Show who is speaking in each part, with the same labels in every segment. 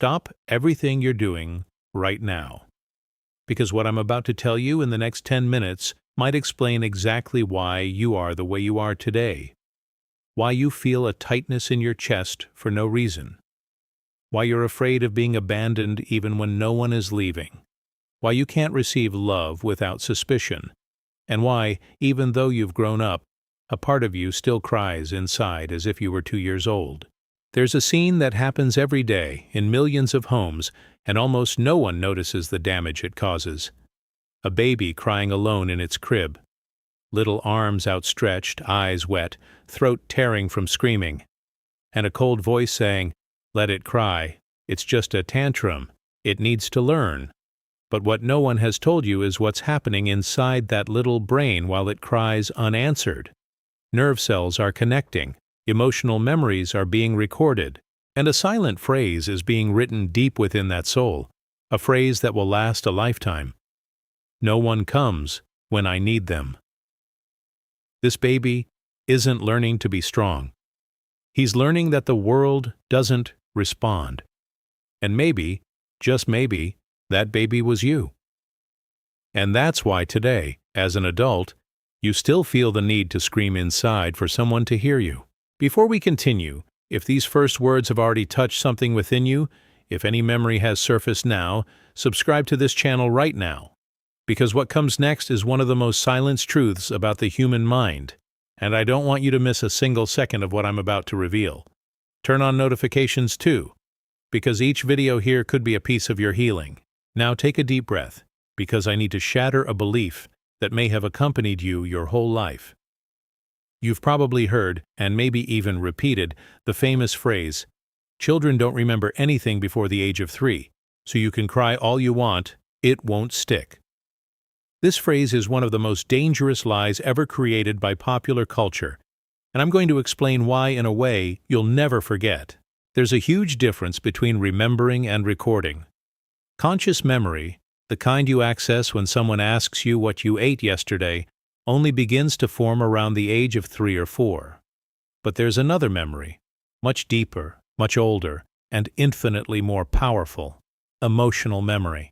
Speaker 1: Stop everything you're doing right now. Because what I'm about to tell you in the next 10 minutes might explain exactly why you are the way you are today. Why you feel a tightness in your chest for no reason. Why you're afraid of being abandoned even when no one is leaving. Why you can't receive love without suspicion. And why, even though you've grown up, a part of you still cries inside as if you were 2 years old. There's a scene that happens every day in millions of homes, and almost no one notices the damage it causes. A baby crying alone in its crib. Little arms outstretched, eyes wet, throat tearing from screaming. And a cold voice saying, "Let it cry. It's just a tantrum. It needs to learn." But what no one has told you is what's happening inside that little brain while it cries unanswered. Nerve cells are connecting. Emotional memories are being recorded, and a silent phrase is being written deep within that soul, a phrase that will last a lifetime. No one comes when I need them. This baby isn't learning to be strong. He's learning that the world doesn't respond. And maybe, just maybe, that baby was you. And that's why today, as an adult, you still feel the need to scream inside for someone to hear you. Before we continue, if these first words have already touched something within you, if any memory has surfaced now, subscribe to this channel right now. Because what comes next is one of the most silenced truths about the human mind, and I don't want you to miss a single second of what I'm about to reveal. Turn on notifications too, because each video here could be a piece of your healing. Now take a deep breath, because I need to shatter a belief that may have accompanied you your whole life. You've probably heard, and maybe even repeated, the famous phrase, "Children don't remember anything before the age of 3, so you can cry all you want, it won't stick." This phrase is one of the most dangerous lies ever created by popular culture, and I'm going to explain why in a way you'll never forget. There's a huge difference between remembering and recording. Conscious memory, the kind you access when someone asks you what you ate yesterday, only begins to form around the age of 3 or 4. But there's another memory, much deeper, much older, and infinitely more powerful, emotional memory.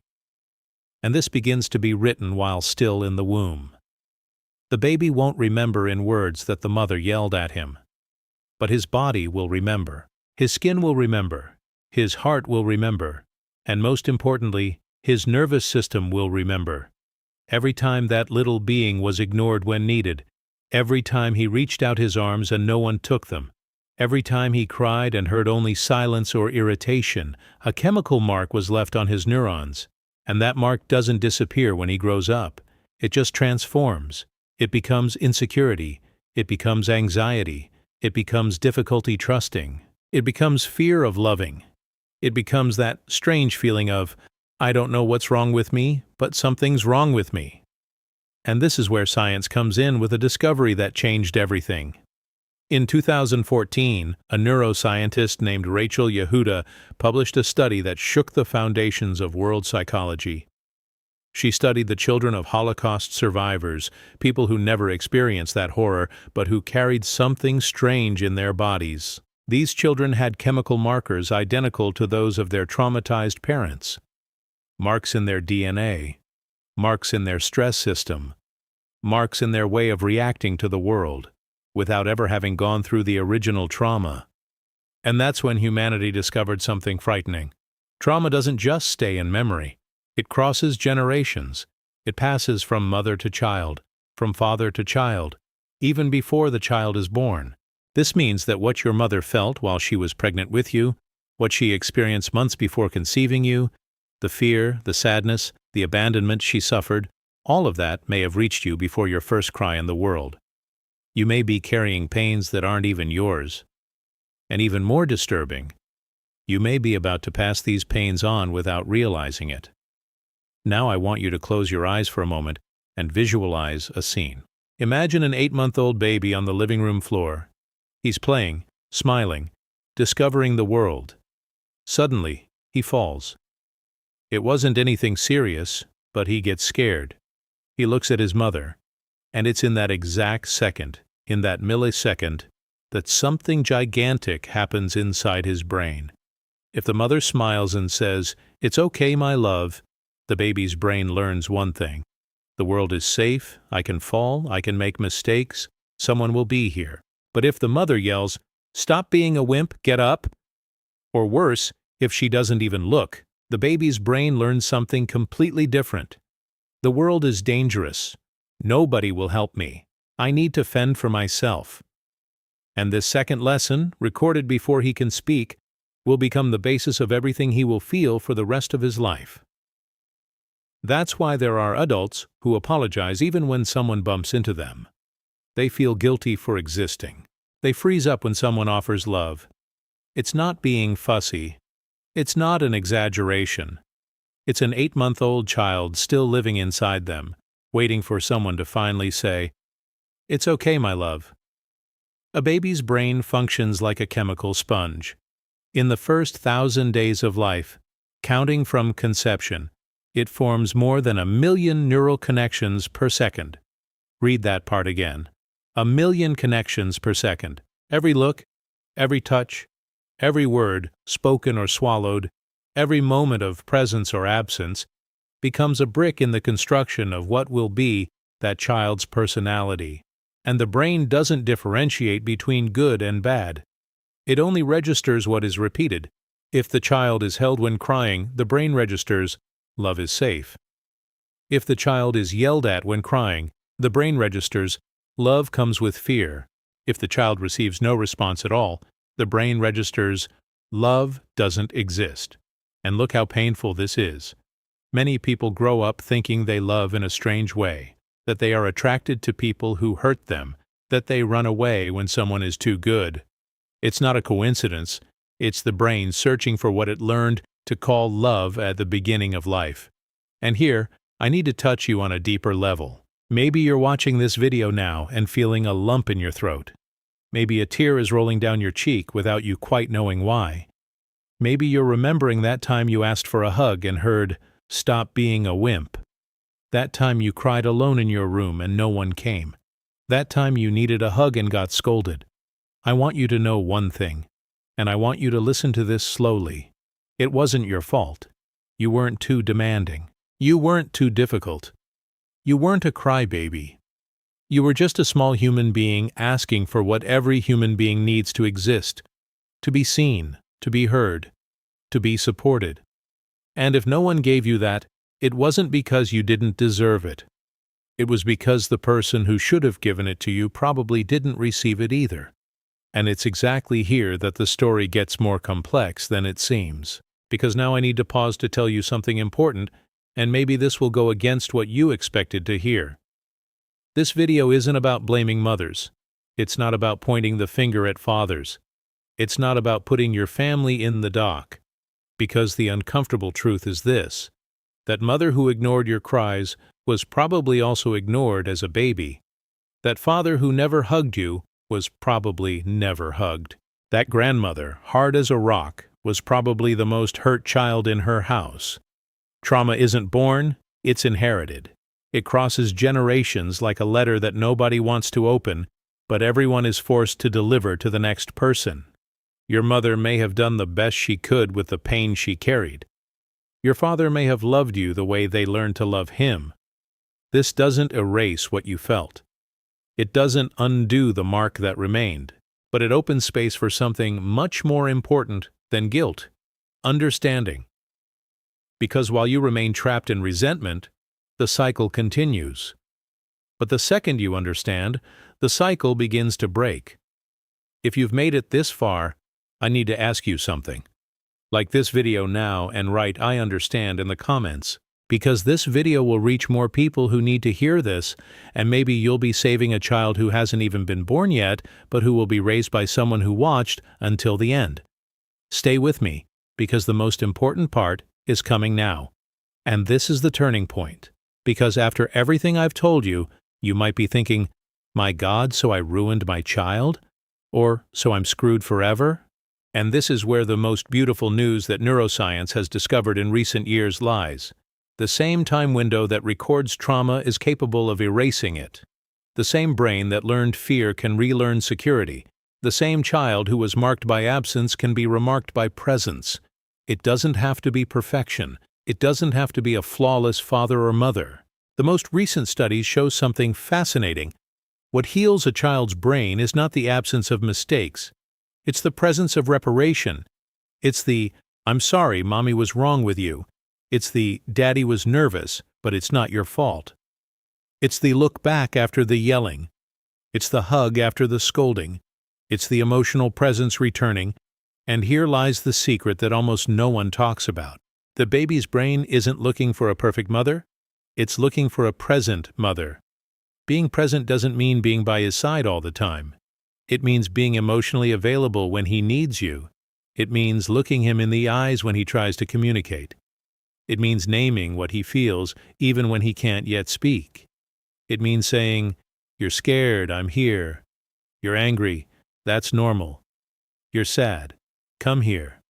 Speaker 1: And this begins to be written while still in the womb. The baby won't remember in words that the mother yelled at him. But his body will remember, his skin will remember, his heart will remember, and most importantly, his nervous system will remember. Every time that little being was ignored when needed, every time he reached out his arms and no one took them, every time he cried and heard only silence or irritation, a chemical mark was left on his neurons. And that mark doesn't disappear when he grows up. It just transforms. It becomes insecurity. It becomes anxiety. It becomes difficulty trusting. It becomes fear of loving. It becomes that strange feeling of, I don't know what's wrong with me, but something's wrong with me. And this is where science comes in with a discovery that changed everything. In 2014, a neuroscientist named Rachel Yehuda published a study that shook the foundations of world psychology. She studied the children of Holocaust survivors, people who never experienced that horror, but who carried something strange in their bodies. These children had chemical markers identical to those of their traumatized parents. Marks in their DNA, marks in their stress system, marks in their way of reacting to the world, without ever having gone through the original trauma. And that's when humanity discovered something frightening. Trauma doesn't just stay in memory. It crosses generations. It passes from mother to child, from father to child, even before the child is born. This means that what your mother felt while she was pregnant with you, what she experienced months before conceiving you, the fear, the sadness, the abandonment she suffered, all of that may have reached you before your first cry in the world. You may be carrying pains that aren't even yours. And even more disturbing, you may be about to pass these pains on without realizing it. Now I want you to close your eyes for a moment and visualize a scene. Imagine an 8-month-old baby on the living room floor. He's playing, smiling, discovering the world. Suddenly, he falls. It wasn't anything serious, but he gets scared. He looks at his mother, and it's in that exact second, in that millisecond, that something gigantic happens inside his brain. If the mother smiles and says, "It's okay, my love," the baby's brain learns one thing. The world is safe, I can fall, I can make mistakes, someone will be here. But if the mother yells, "Stop being a wimp, get up," or worse, if she doesn't even look, the baby's brain learns something completely different. The world is dangerous. Nobody will help me. I need to fend for myself. And this second lesson, recorded before he can speak, will become the basis of everything he will feel for the rest of his life. That's why there are adults who apologize even when someone bumps into them. They feel guilty for existing. They freeze up when someone offers love. It's not being fussy. It's not an exaggeration. It's an 8-month-old child still living inside them, waiting for someone to finally say, "It's okay, my love." A baby's brain functions like a chemical sponge. In the first 1,000 days of life, counting from conception, it forms more than 1,000,000 neural connections per second. Read that part again. 1,000,000 connections per second. Every look, every touch, every word, spoken or swallowed, every moment of presence or absence, becomes a brick in the construction of what will be that child's personality. And the brain doesn't differentiate between good and bad. It only registers what is repeated. If the child is held when crying, the brain registers, "Love is safe." If the child is yelled at when crying, the brain registers, "Love comes with fear." If the child receives no response at all, the brain registers, "Love doesn't exist." And look how painful this is. Many people grow up thinking they love in a strange way, that they are attracted to people who hurt them, that they run away when someone is too good. It's not a coincidence. It's the brain searching for what it learned to call love at the beginning of life. And here, I need to touch you on a deeper level. Maybe you're watching this video now and feeling a lump in your throat. Maybe a tear is rolling down your cheek without you quite knowing why. Maybe you're remembering that time you asked for a hug and heard, "Stop being a wimp." That time you cried alone in your room and no one came. That time you needed a hug and got scolded. I want you to know one thing, and I want you to listen to this slowly. It wasn't your fault. You weren't too demanding. You weren't too difficult. You weren't a crybaby. You were just a small human being asking for what every human being needs to exist, to be seen, to be heard, to be supported. And if no one gave you that, it wasn't because you didn't deserve it. It was because the person who should have given it to you probably didn't receive it either. And it's exactly here that the story gets more complex than it seems. Because now I need to pause to tell you something important, and maybe this will go against what you expected to hear. This video isn't about blaming mothers. It's not about pointing the finger at fathers. It's not about putting your family in the dock. Because the uncomfortable truth is this: that mother who ignored your cries was probably also ignored as a baby. That father who never hugged you was probably never hugged. That grandmother, hard as a rock, was probably the most hurt child in her house. Trauma isn't born, it's inherited. It crosses generations like a letter that nobody wants to open, but everyone is forced to deliver to the next person. Your mother may have done the best she could with the pain she carried. Your father may have loved you the way they learned to love him. This doesn't erase what you felt. It doesn't undo the mark that remained, but it opens space for something much more important than guilt: understanding. Because while you remain trapped in resentment, the cycle continues. But the second you understand, the cycle begins to break. If you've made it this far, I need to ask you something. Like this video now and write "I understand" in the comments, because this video will reach more people who need to hear this, and maybe you'll be saving a child who hasn't even been born yet, but who will be raised by someone who watched until the end. Stay with me, because the most important part is coming now. And this is the turning point, because after everything I've told you, you might be thinking, "My God, so I ruined my child?" Or, "So I'm screwed forever?" And this is where the most beautiful news that neuroscience has discovered in recent years lies. The same time window that records trauma is capable of erasing it. The same brain that learned fear can relearn security. The same child who was marked by absence can be remarked by presence. It doesn't have to be perfection. It doesn't have to be a flawless father or mother. The most recent studies show something fascinating. What heals a child's brain is not the absence of mistakes. It's the presence of reparation. It's the, "I'm sorry, mommy was wrong with you." It's the, "Daddy was nervous, but it's not your fault." It's the look back after the yelling. It's the hug after the scolding. It's the emotional presence returning. And here lies the secret that almost no one talks about. The baby's brain isn't looking for a perfect mother. It's looking for a present mother. Being present doesn't mean being by his side all the time. It means being emotionally available when he needs you. It means looking him in the eyes when he tries to communicate. It means naming what he feels even when he can't yet speak. It means saying, "You're scared, I'm here. You're angry, that's normal. You're sad, come here."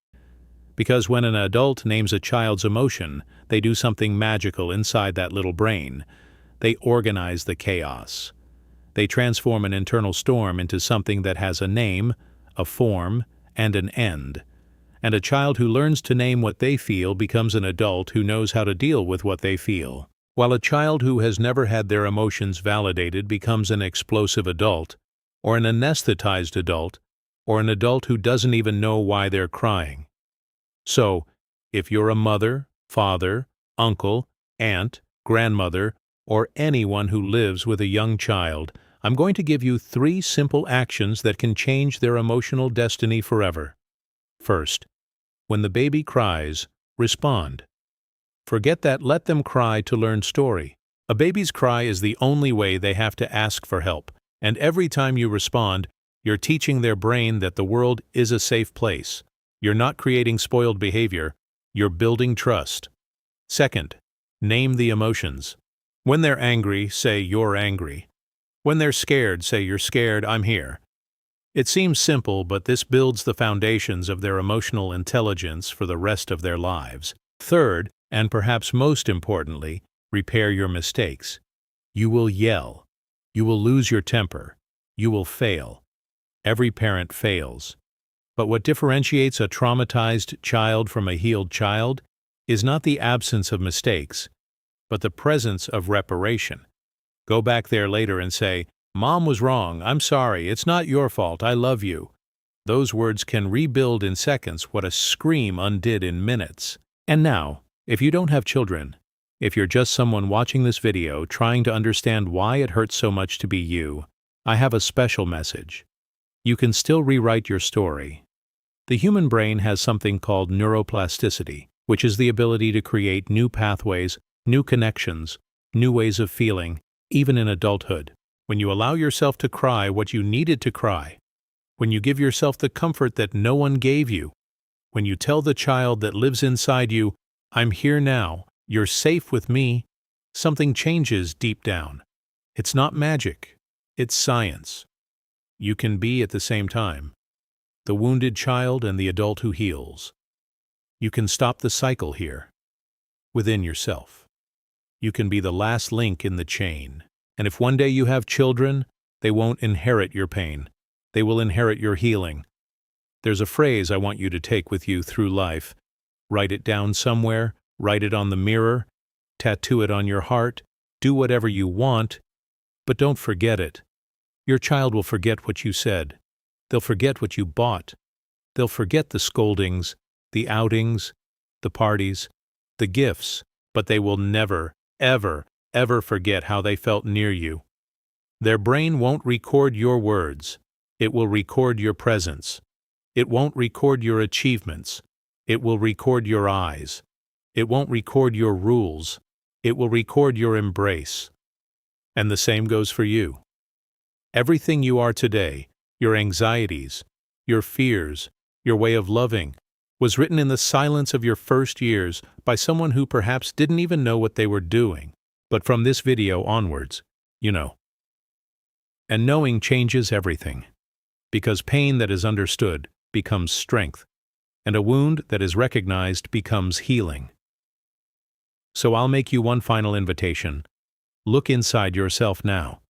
Speaker 1: Because when an adult names a child's emotion, they do something magical inside that little brain. They organize the chaos. They transform an internal storm into something that has a name, a form, and an end. And a child who learns to name what they feel becomes an adult who knows how to deal with what they feel. While a child who has never had their emotions validated becomes an explosive adult, or an anesthetized adult, or an adult who doesn't even know why they're crying. So, if you're a mother, father, uncle, aunt, grandmother, or anyone who lives with a young child, I'm going to give you 3 simple actions that can change their emotional destiny forever. First, when the baby cries, respond. Forget that "let them cry to learn" story. A baby's cry is the only way they have to ask for help, and every time you respond, you're teaching their brain that the world is a safe place. You're not creating spoiled behavior, you're building trust. Second, name the emotions. When they're angry, say "you're angry." When they're scared, say "you're scared, I'm here." It seems simple, but this builds the foundations of their emotional intelligence for the rest of their lives. Third, and perhaps most importantly, repair your mistakes. You will yell. You will lose your temper. You will fail. Every parent fails. But what differentiates a traumatized child from a healed child is not the absence of mistakes, but the presence of reparation. Go back there later and say, "Mom was wrong, I'm sorry, it's not your fault, I love you." Those words can rebuild in seconds what a scream undid in minutes. And now, if you don't have children, if you're just someone watching this video trying to understand why it hurts so much to be you, I have a special message. You can still rewrite your story. The human brain has something called neuroplasticity, which is the ability to create new pathways, new connections, new ways of feeling, even in adulthood. When you allow yourself to cry what you needed to cry, when you give yourself the comfort that no one gave you, when you tell the child that lives inside you, "I'm here now, you're safe with me," something changes deep down. It's not magic, it's science. You can be at the same time the wounded child and the adult who heals. You can stop the cycle here, within yourself. You can be the last link in the chain. And if one day you have children, they won't inherit your pain. They will inherit your healing. There's a phrase I want you to take with you through life. Write it down somewhere, write it on the mirror, tattoo it on your heart, do whatever you want, but don't forget it. Your child will forget what you said. They'll forget what you bought. They'll forget the scoldings, the outings, the parties, the gifts, but they will never, ever, ever forget how they felt near you. Their brain won't record your words. It will record your presence. It won't record your achievements. It will record your eyes. It won't record your rules. It will record your embrace. And the same goes for you. Everything you are today, your anxieties, your fears, your way of loving, was written in the silence of your first years by someone who perhaps didn't even know what they were doing. But from this video onwards, you know. And knowing changes everything. Because pain that is understood becomes strength, and a wound that is recognized becomes healing. So I'll make you one final invitation. Look inside yourself now.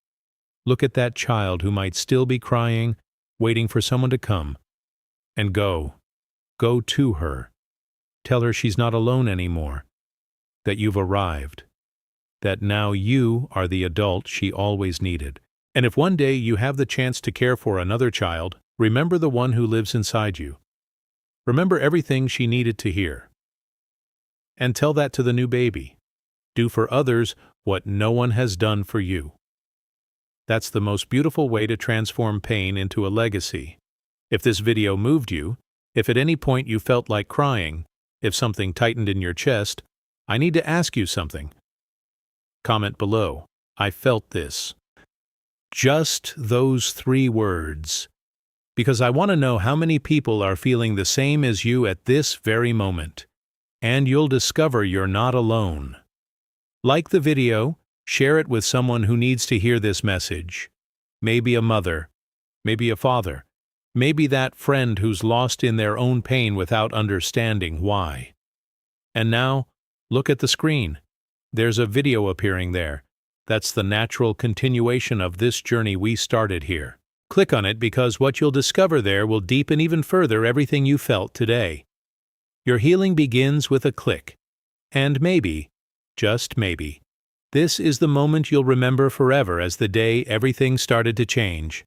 Speaker 1: Look at that child who might still be crying, waiting for someone to come. And go to her. Tell her she's not alone anymore, that you've arrived, that now you are the adult she always needed. And if one day you have the chance to care for another child, remember the one who lives inside you. Remember everything she needed to hear. And tell that to the new baby. Do for others what no one has done for you. That's the most beautiful way to transform pain into a legacy. If this video moved you, if at any point you felt like crying, if something tightened in your chest, I need to ask you something. Comment below, I felt this. Just those 3 words. Because I want to know how many people are feeling the same as you at this very moment. And you'll discover you're not alone. Like the video, share it with someone who needs to hear this message. Maybe a mother, maybe a father, maybe that friend who's lost in their own pain without understanding why. And now, look at the screen. There's a video appearing there. That's the natural continuation of this journey we started here. Click on it because what you'll discover there will deepen even further everything you felt today. Your healing begins with a click. And maybe, just maybe, this is the moment you'll remember forever as the day everything started to change.